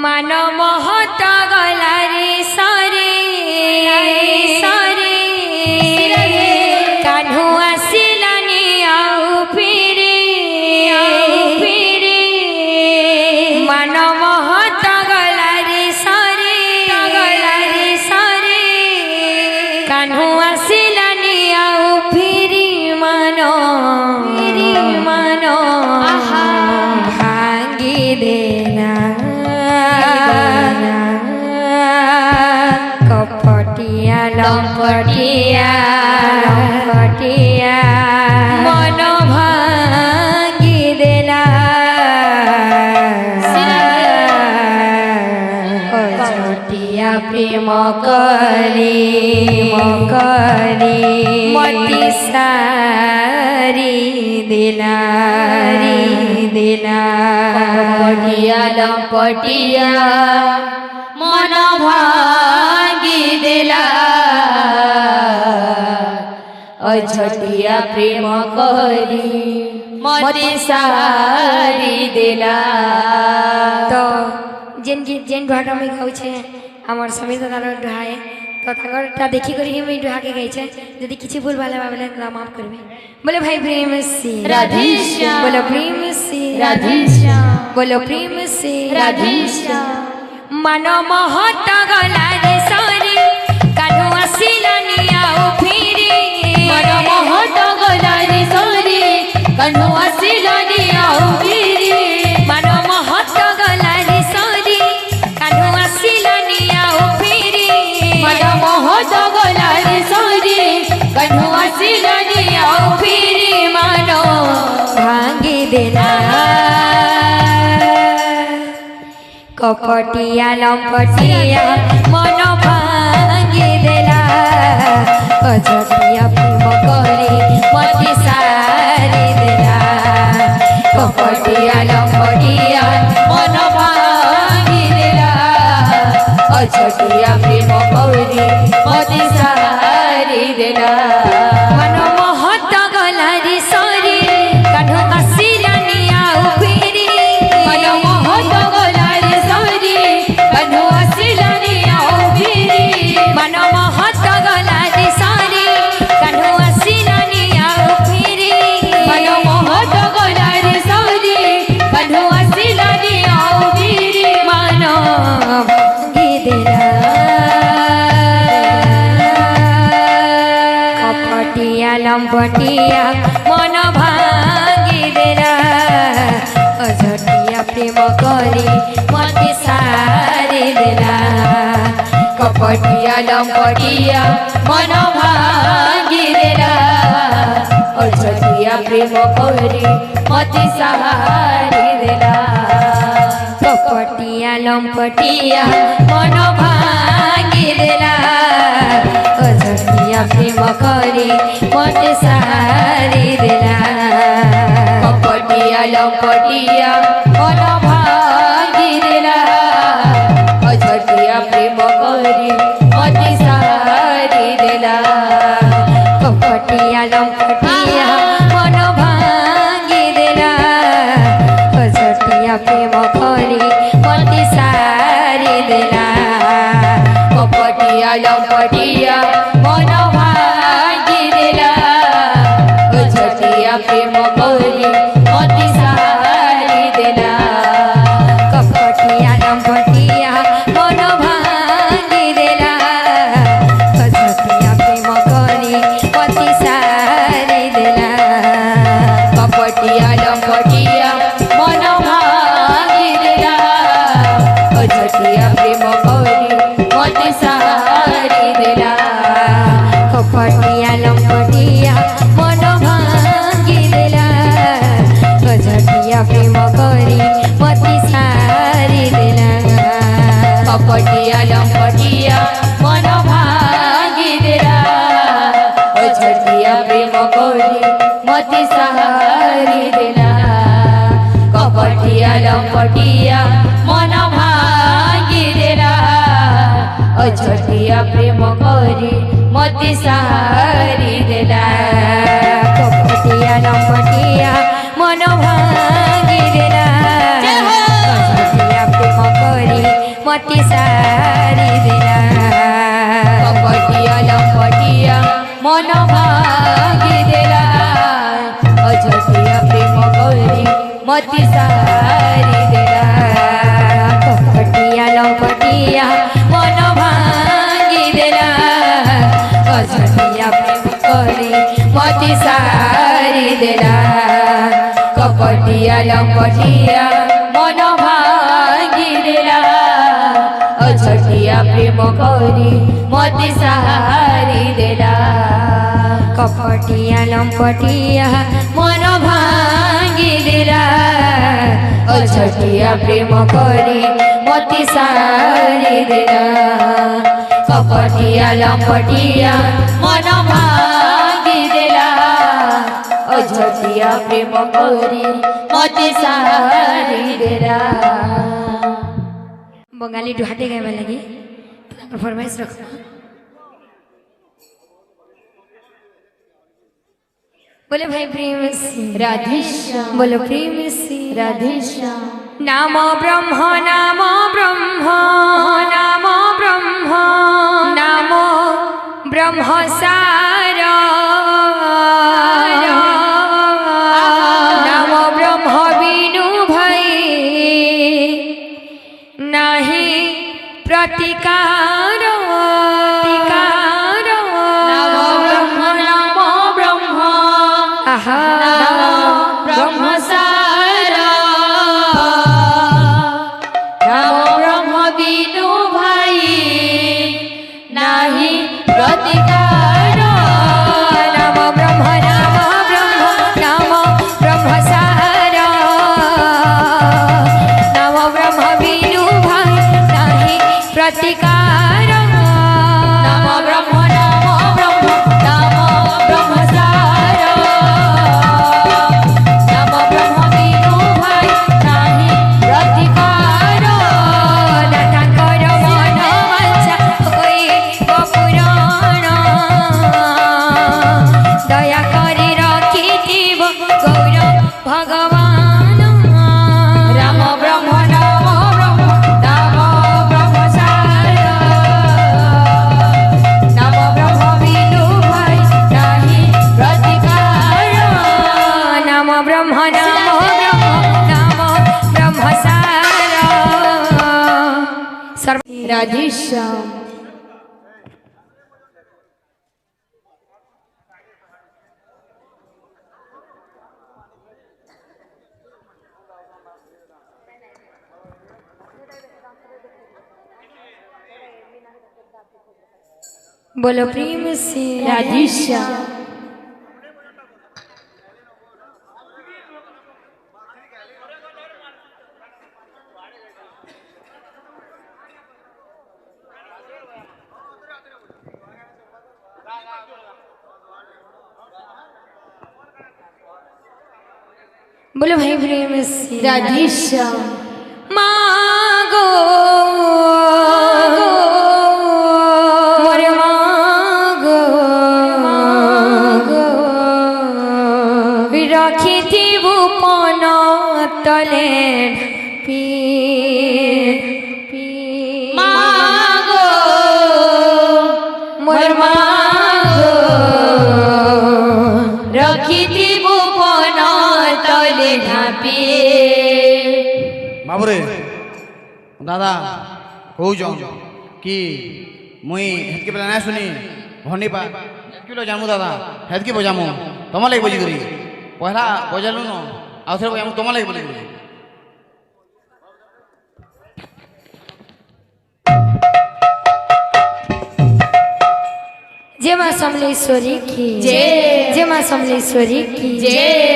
मान महत गलारे सरे सरे कान्हू आसिलानी आउ फिरे मान महत गलारे सरे कान्हू आसिलानी आउ फिरी मानो भांगी देना कपटिया लंपटिया मन भांगी देला छोटिया प्रेम करी मती सारी देला कपटिया लंपटिया मन भांगी देला अझटिया प्रेम करी मती सारी देला। तो जेन भाटा में गाँव छे आमर समीर दादा डुहाए तो तक देखी करी हम डुहा के गई छे यदि किसी भूल भाले बाबले तो माफ करबे। बोले भाई प्रेम से राधे श्याम, बोलो प्रेम से राधे श्याम, बोलो प्रेम से राधे श्याम। मन महत गलारे सरे कान्हू आसिलानी आउ फिरे मन महत गलारे सरे कान्हू आसिलानी आउ फिरे मन महत गलारे सरे कान्हू आसिलानी आउ फिरे मन महत गलारे सरे कान्हू आसिलानी आउ फिरे मानो भांगी देना कपटिया लंपटिया मन भांगी देला अझटिया प्रेम करी मती सारी देला कपटिया लंपटिया मन भांगी देला अझटिया प्रेम करी मती सारी देला। मन महत गलारे सरे कान्हू आसिलानी आउ फिरे मन महत गलारे सरे कान्हू आसिलानी आउ फिरे मन महत गलारे सरे कान्हू आसिलानी आउ फिरे मन महत गलारे सरे कान्हू आसिलानी आउ फिरे मानो भांगी देला कपटिया लंपटिया मन भांगी देला अझटिया प्रेम करी मती सारी देला कपटिया लंपटिया मन भांगी देला अझटिया प्रेम करी मती सारी देला। कपटिया लंपटिया मन भांगी देला अझटिया प्रेम करी मती सारी देला कपटिया लंपटिया मन भांगी देला अझटिया प्रेम करी मती सारी देला। कपटिया लंपटिया मन भांगी देला अझटिया प्रेम करी मती सारी देला कपटिया लंपटिया मन भांगी देला अझटिया प्रेम करी मती सारी देला। कपटिया लंपटिया मन भांगी देला अझटिया प्रेम करी मती सारी देला कपटिया लंपटिया मन भांगी देला अझटिया प्रेम करी मती सारी देला। कपटिया लंपटिया मन भांगी देला अझटिया प्रेम करी मती सारी देला कपटिया लंपटिया मन भांगी देला अझटिया प्रेम करी मती सारी देला कपटिया लंपटिया मन भांगी देला अझटिया प्रेम करी मती सारी देला। कपटिया लंपटिया मन भांगी देला अझटिया प्रेम करी मोती सारी देला कपटिया लंपटिया मन भांगी देला अझटिया प्रेम गौरी मती सारी देला कपटिया लंपटिया मन भांगी देला अझटिया प्रेम गौरी मती सारी देला कपटिया लंपटिया मन भांगी देला अझटिया प्रेम गौरी मती सारी देला कपटिया लंपटिया मन भांगी देला अझटिया प्रेम गौरी मती सारी देला कपटिया लंपटिया मन भांगी देला अझटिया प्रेम गौरी मती सारी देला बंगाली डुहाटे गावे लगी फरमाइश रखो बोले भाई प्रेम से राधेश्याम बोलो प्रेम से राधेश्याम नामो ब्रह्म नामो ब्रह्म नामो ब्रह्म नामो ब्रह्म सारा नामो ब्रह्म बिनु भई नाही प्रतिकार नमो ब्रह्म नमो ब्रह्म आहा ब्रह्म सारा नमो ब्रह्म बिनु भाई नाही प्रतिकार नमो ब्रह्म नमो ब्रह्म सारा नमो ब्रह्म बिनु भाई नाही प्रतिकार नमो ब्रह्म नमो ब्रह्म सारा नमो ब्रह्म बिनु भाई नाही प्रतिकार दातांकर मन वांछा होई पुराण दया करी रखिथिब गौर भगवान राम ब्रह्म नमो ब्रह्म सारा नमो ब्रह्म बिनु भाई नाही प्रतिकार नमो ब्रह्म ब्रह्म सारा सर्व राधेश्याम बोलो प्रेम से राधेश्याम बोलो भाई प्रेम से राधेश्याम मागो मोरे मागो रखिथिबु पन तले मागो मोरे मागो रखिथिबु पन तले ढापी बाबुरे दादा कौच कि मुई हेतके बेला ना सुनी भनी पा किलो जामु दादा हेतके बजामु तमा लगे बजी करी पहला बजालु न आउ थरे बजामु तमा लगे बोली करी जय मां समलेश्वरी की जय। जय मां समलेश्वरी की जय।